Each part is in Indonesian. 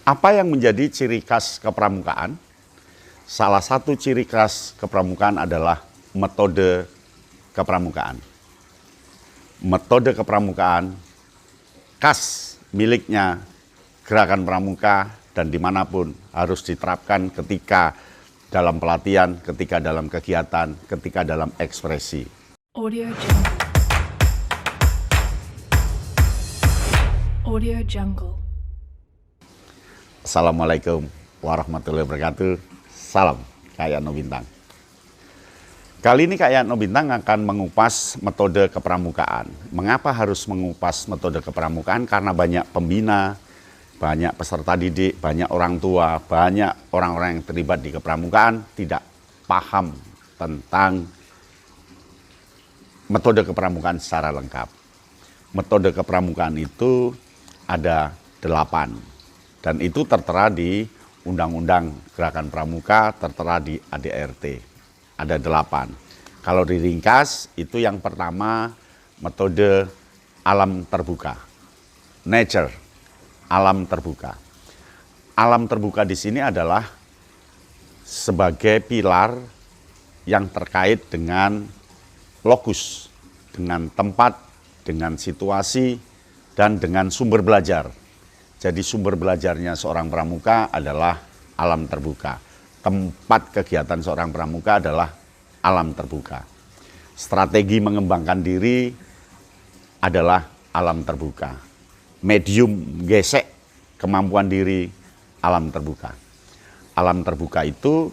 Apa yang menjadi ciri khas kepramukaan? Salah satu ciri khas kepramukaan adalah metode kepramukaan. Metode kepramukaan khas miliknya gerakan pramuka dan dimanapun harus diterapkan ketika dalam pelatihan, ketika dalam kegiatan, ketika dalam ekspresi. Audio Jungle. Audio Jungle. Assalamualaikum warahmatullahi wabarakatuh. Salam Kak Yatno Bintang. Kali ini Kak Yatno Bintang akan mengupas metode kepramukaan. Mengapa harus mengupas metode kepramukaan? Karena banyak pembina, banyak peserta didik, banyak orang tua, banyak orang-orang yang terlibat di kepramukaan tidak paham tentang metode kepramukaan secara lengkap. Metode kepramukaan itu ada 8 dan itu tertera di Undang-Undang Gerakan Pramuka, tertera di ADART. Ada 8. Kalau diringkas itu yang pertama metode alam terbuka. Nature, alam terbuka. Alam terbuka di sini adalah sebagai pilar yang terkait dengan lokus, dengan tempat, dengan situasi, dan dengan sumber belajar. Jadi sumber belajarnya seorang pramuka adalah alam terbuka. Tempat kegiatan seorang pramuka adalah alam terbuka. Strategi mengembangkan diri adalah alam terbuka. Medium gesek kemampuan diri, alam terbuka. Alam terbuka itu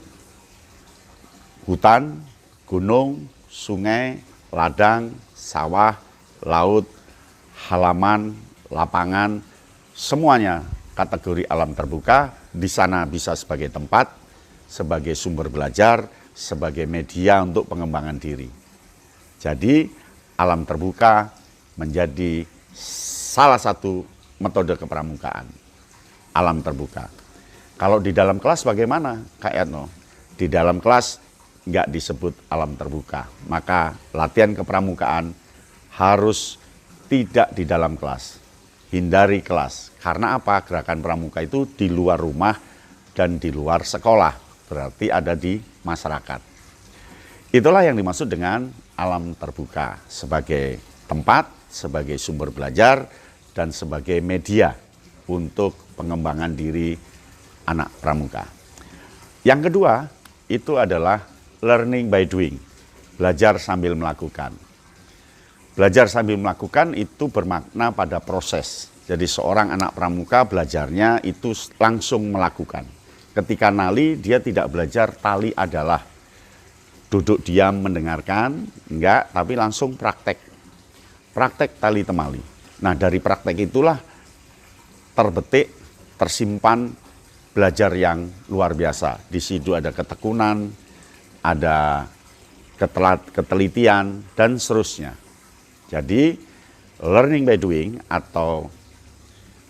hutan, gunung, sungai, ladang, sawah, laut, halaman, lapangan, semuanya kategori alam terbuka. Di sana bisa sebagai tempat, sebagai sumber belajar, sebagai media untuk pengembangan diri. Jadi alam terbuka menjadi salah satu metode kepramukaan. Alam terbuka. Kalau di dalam kelas bagaimana Kak Yatno? Di dalam kelas nggak disebut alam terbuka. Maka latihan kepramukaan harus tidak di dalam kelas, hindari kelas. Karena apa? Gerakan pramuka itu di luar rumah dan di luar sekolah, berarti ada di masyarakat. Itulah yang dimaksud dengan alam terbuka, sebagai tempat, sebagai sumber belajar, dan sebagai media untuk pengembangan diri anak pramuka. Yang kedua, itu adalah learning by doing, belajar sambil melakukan. Belajar sambil melakukan itu bermakna pada proses. Jadi seorang anak pramuka belajarnya itu langsung melakukan. Ketika nali dia tidak belajar tali adalah duduk diam mendengarkan, enggak, tapi langsung praktek. Praktek tali temali. Nah dari praktek itulah terbetik, tersimpan belajar yang luar biasa. Di situ ada ketekunan, ada ketelitian, dan seterusnya. Jadi learning by doing atau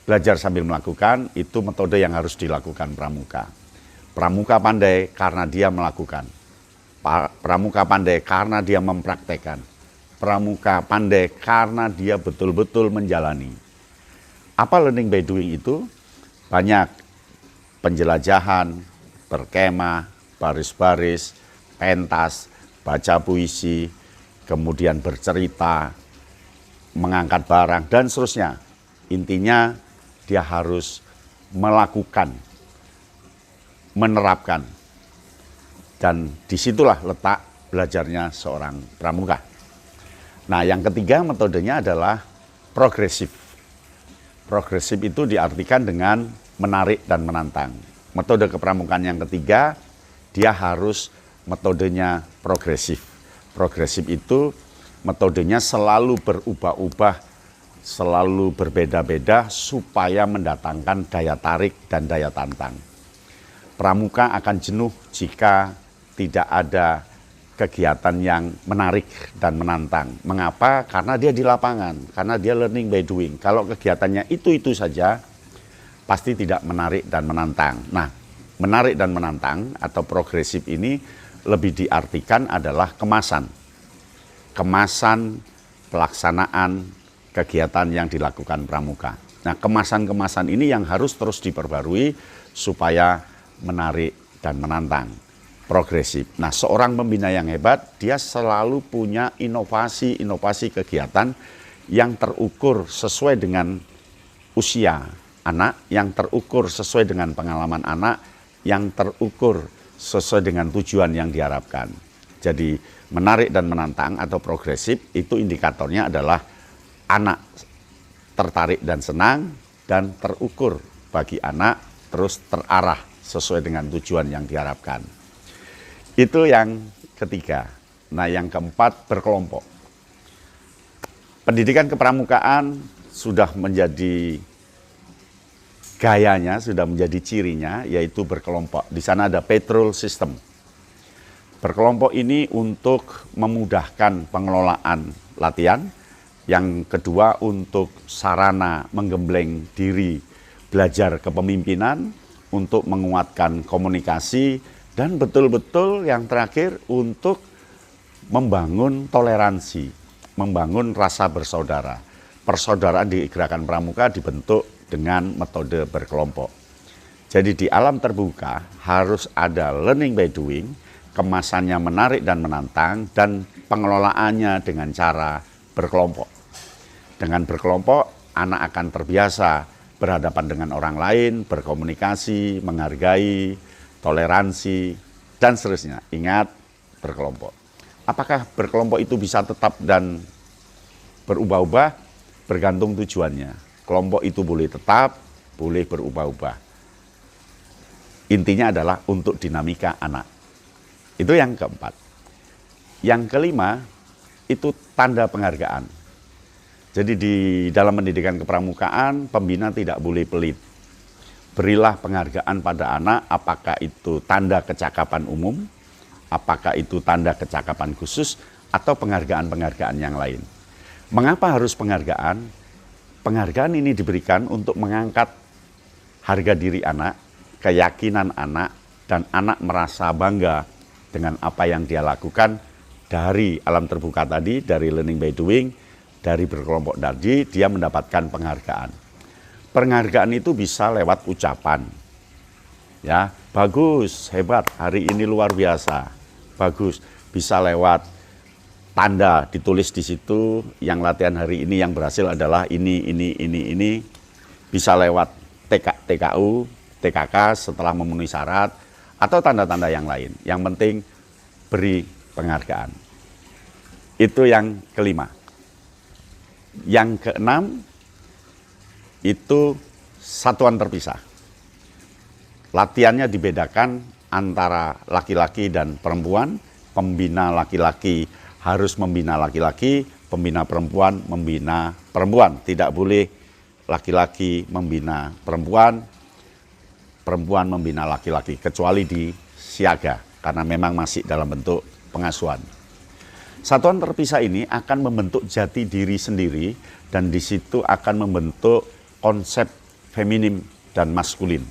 belajar sambil melakukan itu metode yang harus dilakukan pramuka. Pramuka pandai karena dia melakukan. Pramuka pandai karena dia mempraktekkan. Pramuka pandai karena dia betul-betul menjalani. Apa learning by doing itu? Banyak penjelajahan, berkemah, baris-baris, pentas, baca puisi, kemudian bercerita, mengangkat barang, dan seterusnya. Intinya dia harus melakukan, menerapkan. Dan disitulah letak belajarnya seorang pramuka. Nah yang ketiga metodenya adalah progresif. Progresif itu diartikan dengan menarik dan menantang. Metode kepramukaan yang ketiga, dia harus metodenya progresif. Progresif itu metodenya selalu berubah-ubah, selalu berbeda-beda supaya mendatangkan daya tarik dan daya tantang. Pramuka akan jenuh jika tidak ada kegiatan yang menarik dan menantang. Mengapa? Karena dia di lapangan, karena dia learning by doing. Kalau kegiatannya itu-itu saja, pasti tidak menarik dan menantang. Nah, menarik dan menantang atau progresif ini lebih diartikan adalah kemasan. Kemasan pelaksanaan kegiatan yang dilakukan pramuka. Nah, kemasan-kemasan ini yang harus terus diperbarui supaya menarik dan menantang, progresif. Nah, seorang pembina yang hebat, dia selalu punya inovasi kegiatan yang terukur sesuai dengan usia anak, yang terukur sesuai dengan pengalaman anak, yang terukur sesuai dengan tujuan yang diharapkan. Jadi menarik dan menantang atau progresif itu indikatornya adalah anak tertarik dan senang dan terukur bagi anak, terus terarah sesuai dengan tujuan yang diharapkan. Itu yang ketiga. Nah, yang keempat, berkelompok. Pendidikan kepramukaan sudah menjadi gayanya, sudah menjadi cirinya, yaitu berkelompok. Di sana ada patrol system. Berkelompok ini untuk memudahkan pengelolaan latihan. Yang kedua, untuk sarana menggembleng diri, belajar kepemimpinan, untuk menguatkan komunikasi, dan betul-betul yang terakhir untuk membangun toleransi, membangun rasa bersaudara. Persaudaraan di Gerakan Pramuka dibentuk dengan metode berkelompok. Jadi di alam terbuka harus ada learning by doing, kemasannya menarik dan menantang, dan pengelolaannya dengan cara berkelompok. Dengan berkelompok, anak akan terbiasa berhadapan dengan orang lain, berkomunikasi, menghargai, toleransi, dan seterusnya. Ingat, berkelompok. Apakah berkelompok itu bisa tetap dan berubah-ubah? Bergantung tujuannya. Kelompok itu boleh tetap, boleh berubah-ubah. Intinya adalah untuk dinamika anak. Itu yang keempat. Yang kelima, itu tanda penghargaan. Jadi di dalam pendidikan kepramukaan, pembina tidak boleh pelit. Berilah penghargaan pada anak, apakah itu tanda kecakapan umum, apakah itu tanda kecakapan khusus, atau penghargaan-penghargaan yang lain. Mengapa harus penghargaan? Penghargaan ini diberikan untuk mengangkat harga diri anak, keyakinan anak, dan anak merasa bangga dengan apa yang dia lakukan dari alam terbuka tadi, dari learning by doing, dari berkelompok tadi, dia mendapatkan penghargaan. Penghargaan itu bisa lewat ucapan. Ya, bagus, hebat, hari ini luar biasa. Bagus, bisa lewat tanda ditulis di situ, yang latihan hari ini yang berhasil adalah ini. Bisa lewat TKU, TKK setelah memenuhi syarat, atau tanda-tanda yang lain. Yang penting beri penghargaan. Itu yang kelima. Yang keenam, itu satuan terpisah. Latihannya dibedakan antara laki-laki dan perempuan. Pembina laki-laki harus membina laki-laki, pembina perempuan membina perempuan. Tidak boleh laki-laki membina perempuan, perempuan membina laki-laki, kecuali di siaga, karena memang masih dalam bentuk pengasuhan. Satuan terpisah ini akan membentuk jati diri sendiri, dan di situ akan membentuk konsep feminim dan maskulin.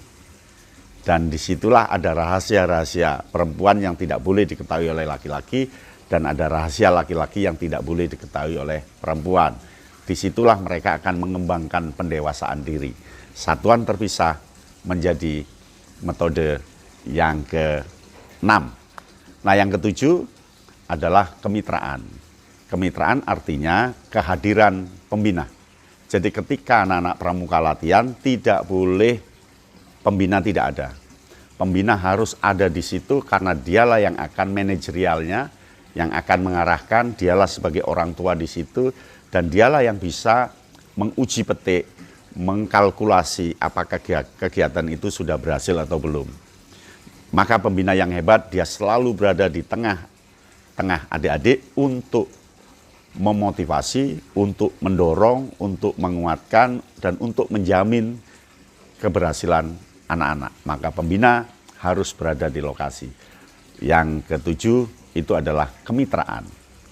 Dan disitulah ada rahasia-rahasia perempuan yang tidak boleh diketahui oleh laki-laki, dan ada rahasia laki-laki yang tidak boleh diketahui oleh perempuan. Disitulah mereka akan mengembangkan pendewasaan diri. Satuan terpisah menjadi metode yang ke-6. Nah, yang ke-7 adalah kemitraan. Kemitraan artinya kehadiran pembina. Jadi ketika anak-anak pramuka latihan, tidak boleh pembina tidak ada. Pembina harus ada di situ karena dialah yang akan manajerialnya, yang akan mengarahkan, dialah sebagai orang tua di situ, dan dialah yang bisa menguji petik, mengkalkulasi apakah kegiatan itu sudah berhasil atau belum. Maka pembina yang hebat, dia selalu berada di tengah adik-adik untuk memotivasi, untuk mendorong, untuk menguatkan, dan untuk menjamin keberhasilan anak-anak. Maka pembina harus berada di lokasi. Yang ke-7 itu adalah kemitraan.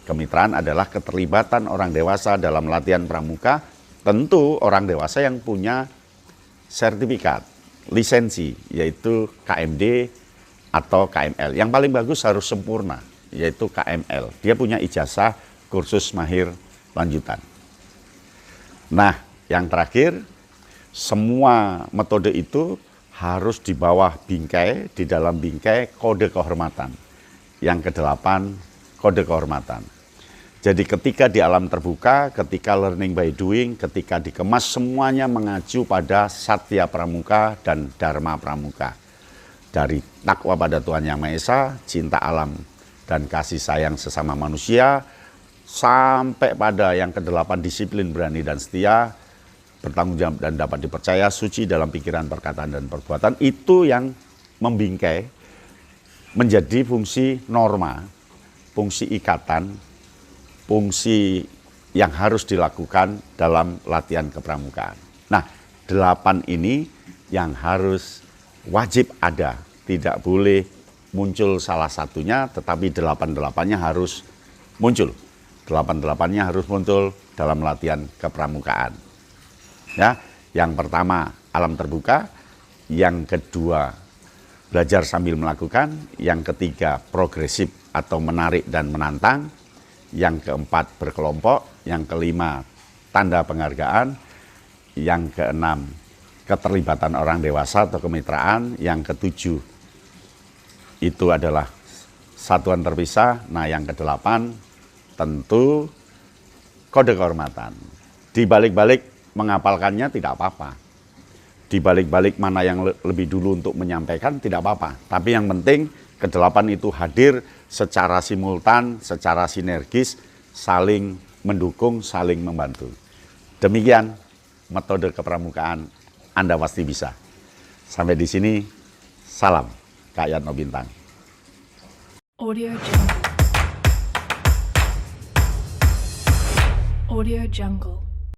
Kemitraan adalah keterlibatan orang dewasa dalam latihan pramuka, tentu orang dewasa yang punya sertifikat, lisensi, yaitu KMD atau KML. Yang paling bagus harus sempurna, yaitu KML. Dia punya ijazah kursus mahir lanjutan. Nah, yang terakhir, Semua metode itu harus di bawah bingkai, di dalam bingkai kode kehormatan. Yang kedelapan, kode kehormatan. Jadi ketika di alam terbuka, ketika learning by doing, ketika dikemas, semuanya mengacu pada Satya Pramuka dan Dharma Pramuka. Dari takwa pada Tuhan Yang Maha Esa, cinta alam dan kasih sayang sesama manusia, sampai pada yang kedelapan, disiplin, berani, dan setia, bertanggung jawab dan dapat dipercaya, suci dalam pikiran, perkataan, dan perbuatan. Itu yang membingkai menjadi fungsi norma, fungsi ikatan, fungsi yang harus dilakukan dalam latihan kepramukaan. Nah, 8 ini yang harus wajib ada, tidak boleh muncul salah satunya, tetapi 8-8-nya harus muncul. 8-8-nya harus muncul dalam latihan kepramukaan. Ya, yang pertama alam terbuka, yang kedua belajar sambil melakukan, yang ketiga progresif atau menarik dan menantang, yang keempat berkelompok, yang kelima tanda penghargaan, yang keenam keterlibatan orang dewasa atau kemitraan, yang ketujuh itu adalah satuan terpisah. Nah, yang kedelapan tentu kode kehormatan. Di balik-balik menghafalkannya tidak apa-apa. Di balik-balik mana yang lebih dulu untuk menyampaikan tidak apa-apa. Tapi yang penting kedelapan itu hadir secara simultan, secara sinergis, saling mendukung, saling membantu. Demikian metode kepramukaan, Anda pasti bisa. Sampai di sini, salam Kak Yatno Bintang. Audio Jungle. Audio Jungle.